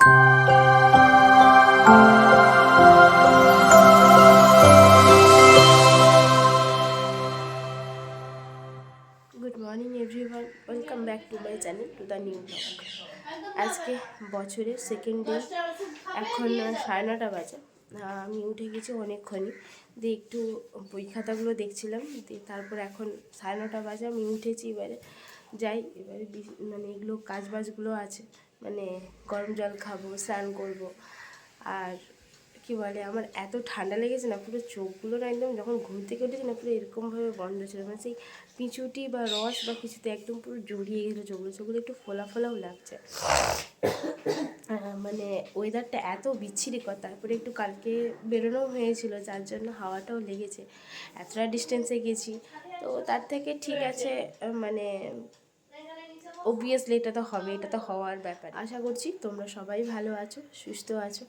Good morning everyone, welcome back to my channel to the new blog. আজকে বছরের second day, এখন 9:30 বাজে। আমি উঠে গেছি অনেকক্ষণই, দিয়ে একটু বই খাতাগুলো দেখছিলাম, দিয়ে তারপর এখন 9:30 বাজে আমি উঠেছি। এবারে যাই, এবারে মানে এগুলো কাজবাজগুলো আছে, মানে গরম জল খাবো, স্নান করবো। আর কী বলে, আমার এত ঠান্ডা লেগেছে না, পুরো চোখগুলো না একদম, যখন ঘুম থেকে উঠেছি না পুরো এরকমভাবে বন্ধ ছিল, মানে সেই পিছুটি বা রস বা কিছুতে একদম পুরো জড়িয়ে গেছিলো চোখগুলো, চোখগুলো একটু ফোলা ফোলাও লাগছে। মানে ওয়েদারটা এত বিচ্ছিরিকর। তারপরে একটু কালকে বেরোনো হয়েছিল, যার জন্য হাওয়াটাও লেগেছে। এতটা ডিস্টেন্সে গেছি, তো তার থেকে ঠিক আছে, মানে অবভিয়াসলি এটা তো হবে, এটা তো হওয়ার ব্যাপার। আশা করছি তোমরা সবাই ভালো আছো, সুস্থ আছো।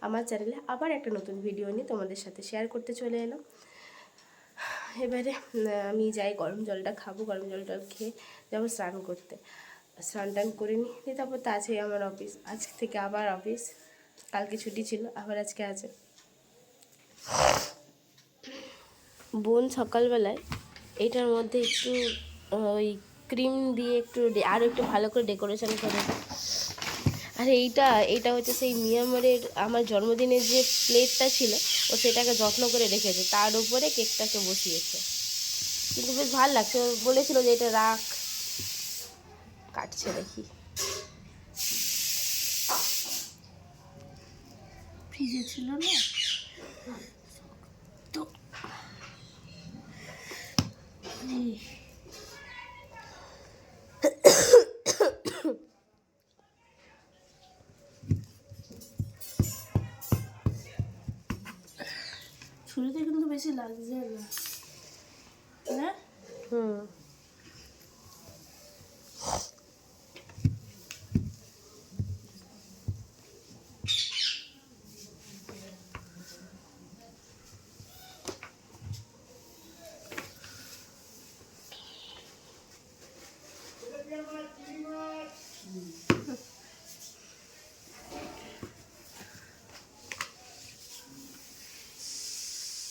আমার চ্যানেলে আবার একটা নতুন ভিডিও নিয়ে তোমাদের সাথে শেয়ার করতে চলে এলাম। এবারে আমি যাই, গরম জলটা খাবো, গরম জলটা খেয়ে যাবো স্নান করতে। স্নান টান করে নিই, তারপর তো আছেই আমার অফিস। আজ থেকে আবার অফিস, কালকে ছুটি ছিল, আবার আজকে আছে। বোন সকালবেলায় এইটার মধ্যে একটু ওই ক্রিম দিয়ে একটু আরও একটু ভালো করে ডেকোরেশন করে। আর এইটা হচ্ছে সেই মিয়ানমারের আমার জন্মদিনের যে প্লেটটা ছিল, ও সেটাকে যত্ন করে রেখেছে, তার উপরে কেকটাকে বসিয়েছে। কিন্তু বেশ ভালো লাগছে, ও বলেছিল যে এটা রাখ। কাটছে দেখি, ফ্রিজে ছিল না তো। ছুরিতে কিন্তু বেশি লাগছে না। হুম,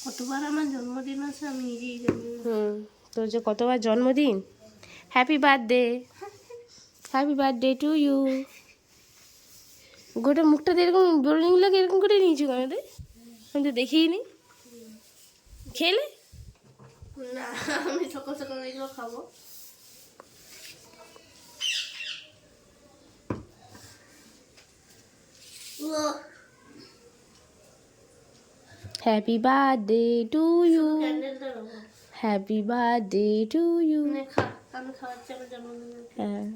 কতবার আমার জন্মদিন আছে আমি নিজেই জানি। তোর যে কতবার জন্মদিন। Happy birthday, happy birthday to you. গোটা মুখটাতে এরকম বোরিং লাগে, এরকম করে নিয়েছি কেন রে? আমি তো দেখিই নি। খেলে না, আমি সকাল সকাল এগুলো খাবো। Happy birthday to you, happy birthday to you. হ্যাঁ,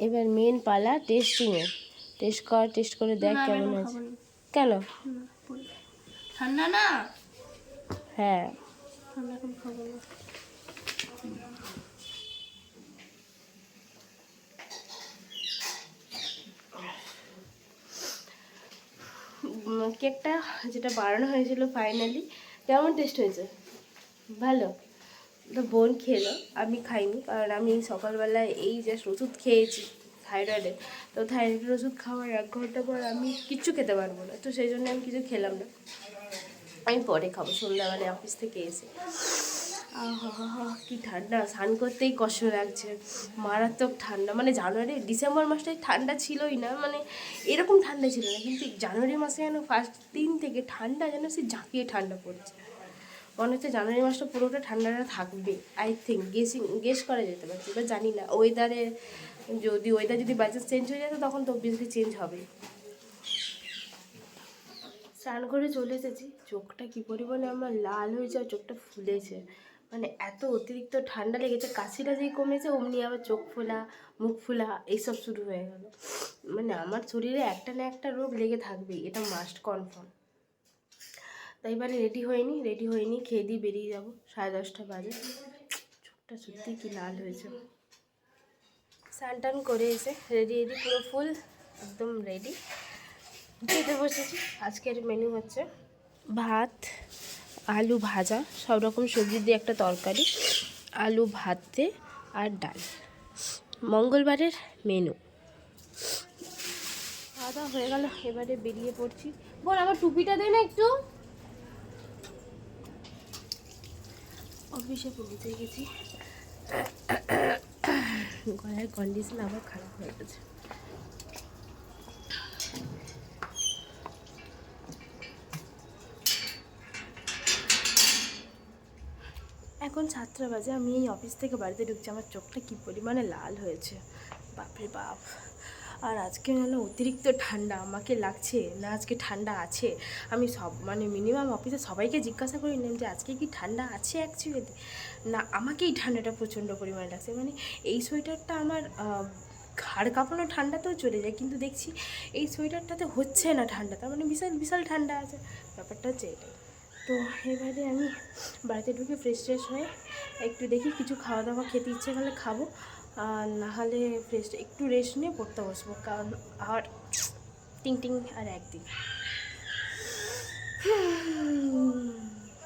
এবার মেন পালা টেস্টিংয়ের। টেস্ট করে দেখ কেমন আছে। কেন? ঠান্ডা না। হ্যাঁ, ঠান্ডা এখন খাবো না। কেকটা যেটা বানানো হয়েছিল ফাইনালি কেমন টেস্ট হয়েছে? ভালো তো। বোন খেলো, আমি খাইনি, কারণ আমি সকালবেলায় এই জাস্ট ওষুধ খেয়েছি থাইরয়েডের। তো থাইরয়েডের ওষুধ খাওয়ার 1 ঘন্টা পর আমি কিচ্ছু খেতে পারবো না, তো সেই জন্য আমি কিছু খেলাম না। আমি পরে খাবো সন্ধ্যাবেলায় অফিস থেকে এসে। কি ঠান্ডা, স্নান করতেই কষ্ট লাগছে, মারাত্মক ঠান্ডা। মানে ডিসেম্বর মাসটায় ঠান্ডা ছিলই না, মানে এরকম ঠান্ডা ছিল না, কিন্তু জানুয়ারি মাসে যেন ফার্স্ট দিন থেকে ঠান্ডা যেন সে ঝাঁপিয়ে ঠান্ডা পড়ছে। মনে হচ্ছে জানুয়ারি মাসটা পুরোটা ঠান্ডাটা থাকবে। আই থিঙ্ক গেস করা যেতে পারছে, এবার জানি না। ওয়েদার যদি বাই চান্স চেঞ্জ হয়ে যায়, তো তখন তো অবভিয়াসলি চেঞ্জ হবে। স্নান করে চলে এসেছি, চোখটা কী পরিমাণে আমার লাল হয়েছে আর চোখটা ফুলেছে, মানে এত অতিরিক্ত ঠান্ডা লেগেছে। কাশিটা যেই কমেছে অমনি আবার চোখ ফোলা, মুখ ফোলা এইসব শুরু হয়ে গেল। মানে আমার শরীরে একটা না একটা রোগ লেগে থাকবেই, এটা মাস্ট কনফার্ম। তাই এবারে রেডি হয়নি, খেয়ে দিয়ে বেরিয়ে যাবো। 10:30 বাজে, চোখটা সত্যি কি লাল হয়েছে। স্নান টান করে এসে রেডি পুরো ফুল একদম রেডি, খেতে বসেছি। আজকের মেনু হচ্ছে ভাত, আলু ভাজা, সব রকম সবজি দিয়ে একটা তরকারি, আলু ভাতে আর ডাল। মঙ্গলবারের মেনু খাওয়া দাওয়া হয়ে গেল, এবারে বেরিয়ে পড়ছি। বল আমার টুপিটা দে না একটু। অফিসে পৌঁছে গেছি, গলার কন্ডিশন আবার খারাপ হয়ে গেছে। এখন 7টা বাজে, আমি এই অফিস থেকে বাড়িতে ঢুকছি, আমার চোখটা কী পরিমাণে লাল হয়েছে, বাপরে বাপ। আর আজকে না অতিরিক্ত ঠান্ডা, আমাকে লাগছে না আজকে ঠান্ডা আছে। আমি মানে মিনিমাম অফিসে সবাইকে জিজ্ঞাসা করি নিলাম যে আজকে কি ঠান্ডা আছে অ্যাকচুয়ালি, না আমাকেই ঠান্ডাটা প্রচণ্ড পরিমাণে লাগছে। মানে এই সোয়েটারটা আমার ঘাড় কাঁপানো ঠান্ডাতেও চলে যায়, কিন্তু দেখছি এই সোয়েটারটাতে হচ্ছে না ঠান্ডা, তার মানে বিশাল বিশাল ঠান্ডা আছে। ব্যাপারটা হচ্ছে এটাই। তো এবারে আমি বাড়িতে ঢুকে ফ্রেশ ট্রেশ হয়ে একটু দেখি কিছু খাওয়া দাওয়া খেতে ইচ্ছে করলে খাবো, আর নাহলে ফ্রেশ একটু রেস্ট নিয়ে পড়তে বসবো, কারণ আর টিং আর একদিন।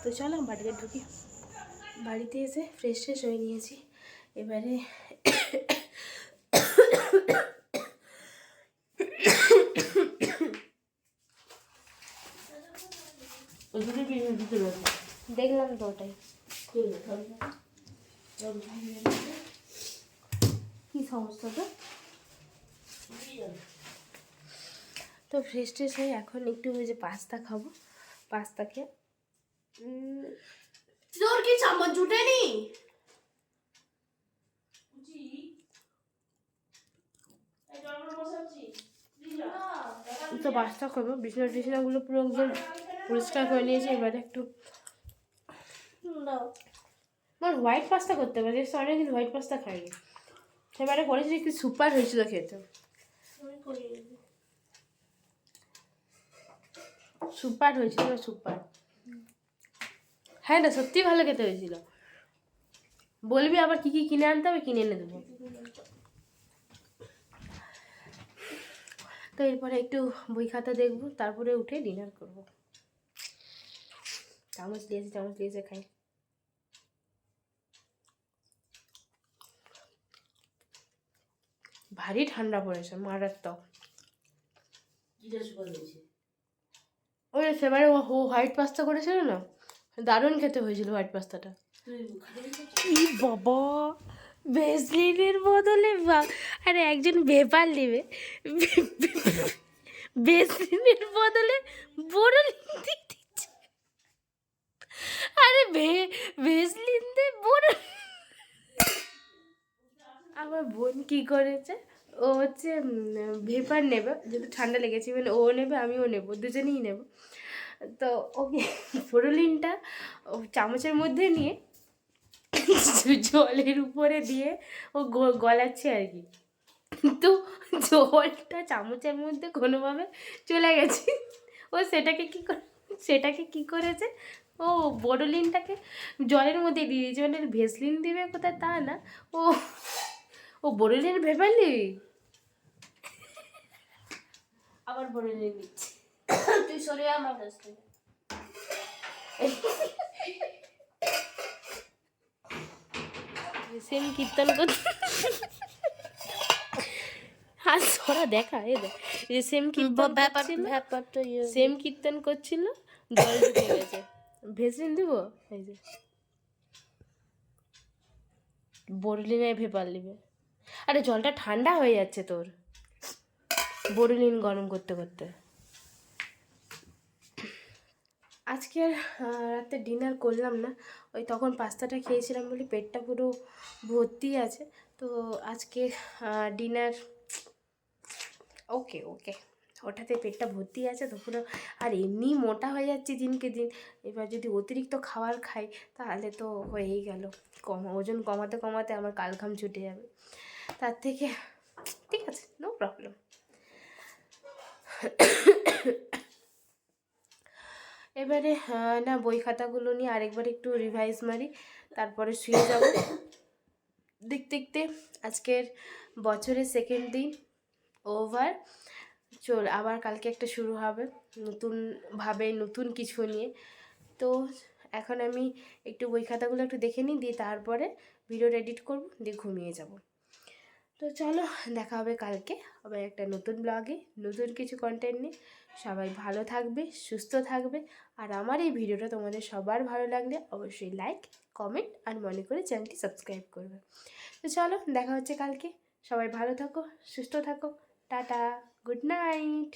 তো চলো বাড়িতে ঢুকি। বাড়িতে এসে ফ্রেশ ট্রেশ হয়ে নিয়েছি, এবারে দেখলাম তো ওটাই। কি সমস্যা তো ফ্রেশ ট্রেশ হয়ে এখন একটু ওই যে পাস্তা খাবো, পাস্তাকে তোর কি চামচ জুটেনি? তো পাস্তা করবো, বিছানাগুলো পুরো একদম পরিষ্কার করে নিয়েছি, এবারে একটু আমার হোয়াইট পাস্তা করতে পারি, অনেকদিন হোয়াইট পাস্তা খাইনি, সেবারে করেছি, একটু সুপার হয়েছিল খেতে, সুপার হয়েছিল, সুপার। হ্যাঁ না সত্যি ভালো খেতে হয়েছিল। বলবি আবার কি কি কিনে আনতে হবে, কিনে এনে দেবো। তো এরপরে একটু বই খাতা দেখবো, তারপরে উঠে ডিনার করবো। চামচ দিয়েছে খাই। ভারী ঠান্ডা পড়েছে, মারাত্মক। ওই সেবারে ও হোয়াইট পাস্তা করেছিল না, দারুণ খেতে হয়েছিল হোয়াইট পাস্তাটা। ই বাবা, ভেসলিনের বদলে আরে একজন ভেপার নেবে, ভেসলিনের বদলে বোরোলিন দিচ্ছে। আরে ভেসলিন দে বোরোলিন। আমার বোন কি করেছে, ও হচ্ছে ভেপার নেবে, যেহেতু ঠান্ডা লেগেছে, মানে ও নেবে আমিও নেবো, দুজনেই নেব। তো ওকে বোরোলিনটা ও চামচের মধ্যে নিয়ে জলের উপরে দিয়ে ও গলাচ্ছে আর কি, কিন্তু জলটা চামচের মধ্যে কোনোভাবে চলে গেছে। ও সেটাকে কি করেছে, ও বোরোলিনটাকে জলের মধ্যে দিয়ে দিয়েছে, মানে ভেসলিন দিবে কোথায় তা না, ও ও বোরোলিন ভেপার নিবি, আবার বোরোলিন নিচ্ছে। তুই সরে আমার কাছ থেকে। সেম কীর্তন করতে আর সরা দেখা এ দেখ, সেম কীর্তন সেম কীর্তন করছিল, জল ঢুকে গেছে, ভেসলিন দিব, এই যে বোরলিনে ভেপার নিবে। আরে জলটা ঠান্ডা হয়ে যাচ্ছে তোর, বোরলিন গরম করতে করতে। আজকে রাতে ডিনার করলাম না, ওই তখন পাস্তাটা খেয়েছিলাম বলে পেটটা পুরো ভর্তি আছে। তো আজকে ডিনার ওকে ওটাতে পেটটা ভর্তি আছে তো পুরো, আর এমনি মোটা হয়ে যাচ্ছে দিনকে দিন, এবার যদি অতিরিক্ত খাবার খাই তাহলে তো হয়েই গেল, ওজন কমাতে কমাতে আমার কালঘাম ছুটে যাবে, তার থেকে ঠিক আছে, নো প্রবলেম। এবারে না বই খাতাগুলো নিয়ে আরেকবার একটু রিভাইজ মারি, তারপরে শুয়ে যাব। দেখতে আজকের বছরের সেকেন্ড দিন ওভার, চল আবার কালকে একটা শুরু হবে নতুনভাবে, নতুন কিছু নিয়ে। তো এখন আমি একটু বই খাতাগুলো একটু দেখে নিই, দিয়ে তারপরে ভিডিওটা এডিট করব, দিয়ে ঘুমিয়ে যাব। তো চলো দেখা হবে কালকে আবার একটা নতুন ব্লগে নতুন কিছু কন্টেন্ট নিয়ে। সবাই ভালো থাকবে, সুস্থ থাকবে। আর আমার এই ভিডিওটা তোমাদের সবার ভালো লাগলে অবশ্যই লাইক, কমেন্ট আর মনে করে চ্যানেলটি সাবস্ক্রাইব করবে। তো চলো দেখা হচ্ছে কালকে। সবাই ভালো থাকো, সুস্থ থাকো। Tata, good night.